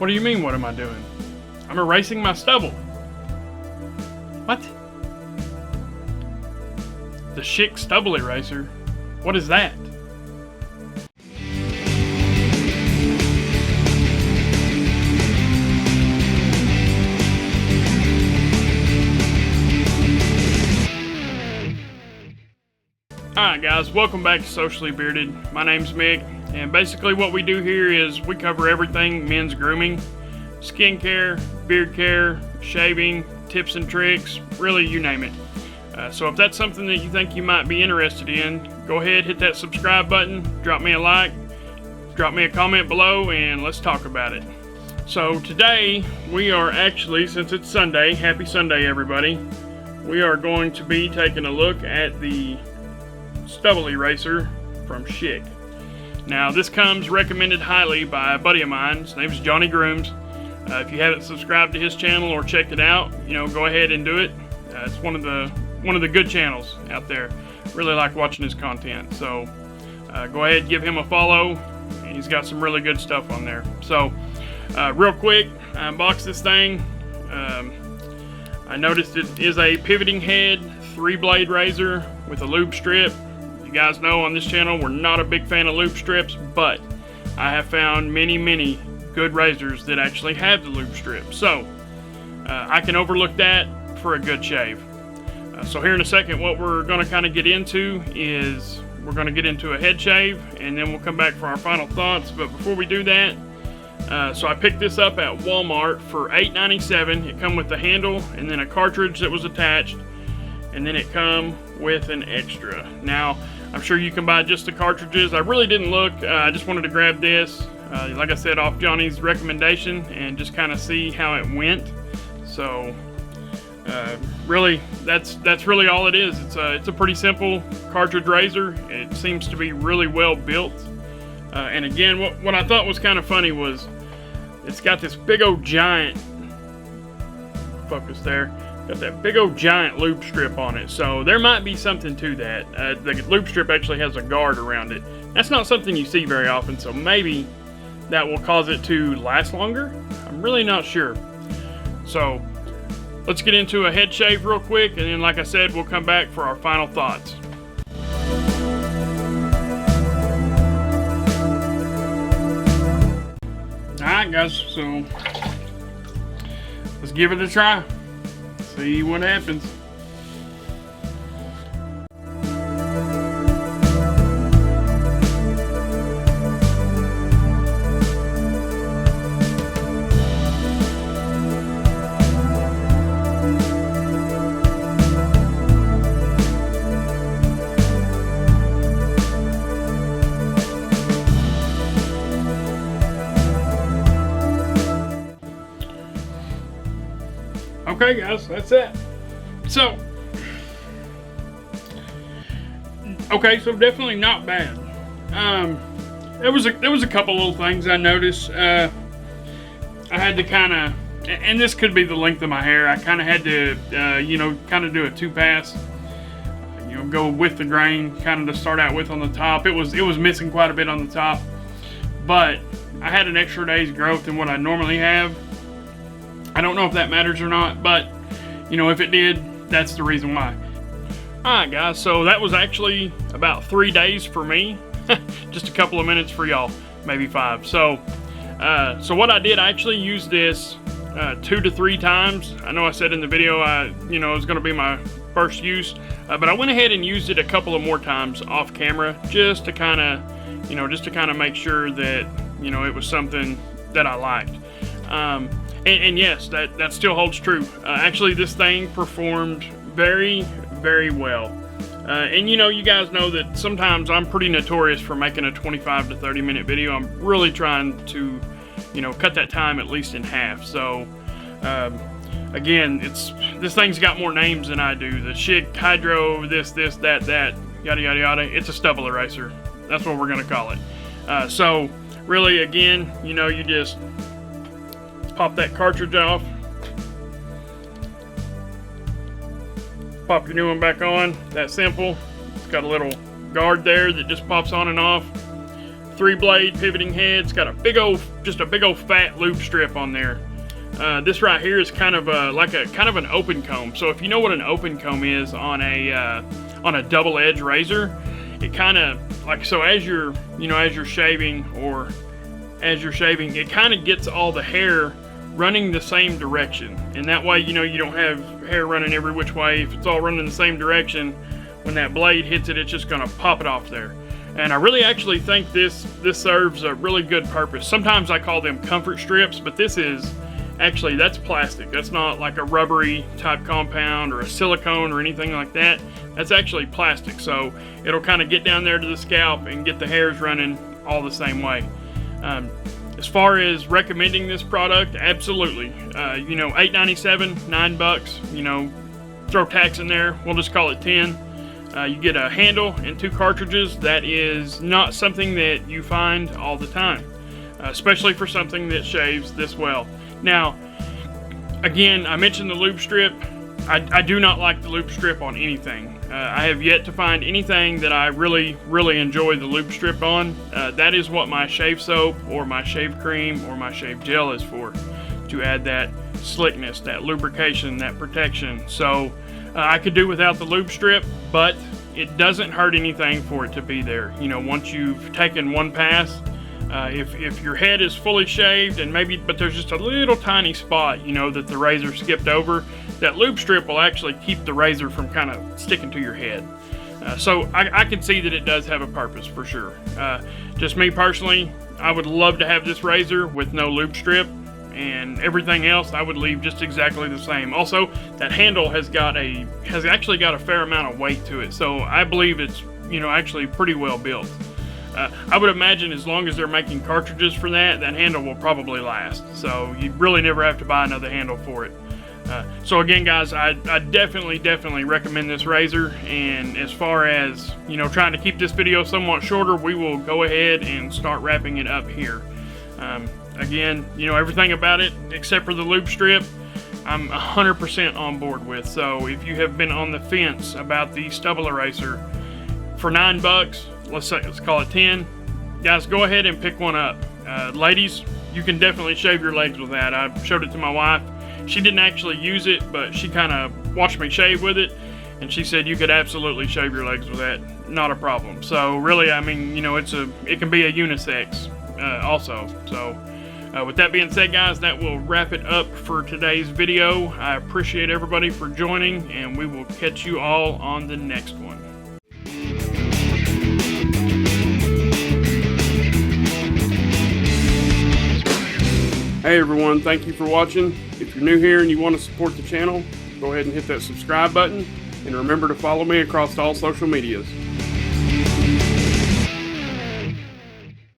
What do you mean, what am I doing? I'm erasing my stubble. What? The Shick Stubble eraser? What is that? Alright guys, welcome back to Socially Bearded. My name's Mick, and basically what we do here is we cover everything men's grooming, skincare, beard care, shaving, tips and tricks, really you name it. So if that's something that you think you might be interested in, go ahead, hit that subscribe button, drop me a like, drop me a comment below, and let's talk about it. So today we are actually, since it's Sunday, happy Sunday everybody, we are going to be taking a look at the stubble eraser from Shick. Now this comes recommended highly by a buddy of mine. His name's Johnny Grooms. If you haven't subscribed to his channel or checked it out, go ahead and do it. It's one of the good channels out there. Really like watching his content. So go ahead, give him a follow. He's got some really good stuff on there. So real quick, I unboxed this thing. I noticed it is a pivoting head 3-blade razor with a lube strip. You guys know on this channel we're not a big fan of lube strips, but I have found many good razors that actually have the lube strip, so I can overlook that for a good shave. So here in a second, what we're going to kind of get into is we're going to get into a head shave, and then we'll come back for our final thoughts. But before we do that, so I picked this up at Walmart for $8.97. It come with the handle and then a cartridge that was attached, and then it come with an extra. Now I'm sure you can buy just the cartridges. I really didn't look. I just wanted to grab this, like I said, off Johnny's recommendation, and just kind of see how it went. So really, that's really all it is. It's a pretty simple cartridge razor. It seems to be really well built. And again, what I thought was kind of funny was it's got this big old giant focus there. Got that big old giant lube strip on it, so there might be something to that. The lube strip actually has a guard around it. That's not something you see very often, so maybe that will cause it to last longer. I'm really not sure. So let's get into a head shave real quick, and then like I said, we'll come back for our final thoughts. Alright guys, so let's give it a try. See what happens. Okay guys, that's it. So definitely not bad. There was a couple little things I noticed. I had to kind of, and this could be the length of my hair, I kind of had to kind of do a 2-pass, go with the grain, kind of to start out with on the top. It was missing quite a bit on the top, but I had an extra day's growth than what I normally have. I don't know if that matters or not, but if it did, that's the reason why. Alright guys, so that was actually about 3 days for me. Just a couple of minutes for y'all, maybe 5. So what I did, I actually used this 2 to 3 times. I know I said in the video it was going to be my first use, but I went ahead and used it a couple of more times off camera, just to kind of make sure that it was something that I liked. And yes, that still holds true. Actually, this thing performed very well. And you guys know that sometimes I'm pretty notorious for making a 25 to 30 minute video. I'm really trying to, cut that time at least in half. So, again, this thing's got more names than I do. The Shick Hydro, this, that, yada, yada, yada. It's a stubble eraser. That's what we're going to call it. So, really, again, you just pop that cartridge off, pop your new one back on. That simple. It's got a little guard there that just pops on and off. 3-blade pivoting head. It's got a big old fat lube strip on there. This right here is kind of an open comb. So if you know what an open comb is on a double edge razor, it kind of like, so as you're shaving, it kind of gets all the hair running the same direction, and that way you don't have hair running every which way. If it's all running the same direction, when that blade hits it, it's just gonna pop it off there. And I really actually think this serves a really good purpose. Sometimes I call them comfort strips, but this is actually, that's plastic. That's not like a rubbery type compound or a silicone or anything like that. That's actually plastic, so it'll kind of get down there to the scalp and get the hairs running all the same way. As far as recommending this product, absolutely. $8.97, $9. Throw tax in there. We'll just call it 10. You get a handle and 2 cartridges. That is not something that you find all the time, especially for something that shaves this well. Now, again, I mentioned the lube strip. I do not like the lube strip on anything. I have yet to find anything that I really enjoy the lube strip on. That is what my shave soap or my shave cream or my shave gel is for, to add that slickness, that lubrication, that protection. So I could do without the lube strip, but it doesn't hurt anything for it to be there. Once you've taken one pass, if your head is fully shaved but there's just a little tiny spot, that the razor skipped over, that lube strip will actually keep the razor from kind of sticking to your head. So I can see that it does have a purpose for sure. Just me personally, I would love to have this razor with no lube strip, and everything else I would leave just exactly the same. Also, that handle has actually got a fair amount of weight to it, so I believe it's actually pretty well built. I would imagine as long as they're making cartridges for that handle will probably last. So you really never have to buy another handle for it. So again, guys, I definitely recommend this razor. And as far as trying to keep this video somewhat shorter, we will go ahead and start wrapping it up here. Again, everything about it except for the lube strip, I'm 100% on board with. So if you have been on the fence about the stubble eraser, for $9, let's call it 10, guys, go ahead and pick one up. Ladies, you can definitely shave your legs with that. I showed it to my wife. She didn't actually use it, but she kind of watched me shave with it, and she said you could absolutely shave your legs with that, not a problem. So really, I mean, it can be a unisex also. So with that being said, guys, that will wrap it up for today's video. I appreciate everybody for joining, and we will catch you all on the next one. Hey everyone, thank you for watching. If you're new here and you want to support the channel, go ahead and hit that subscribe button, and remember to follow me across all social medias.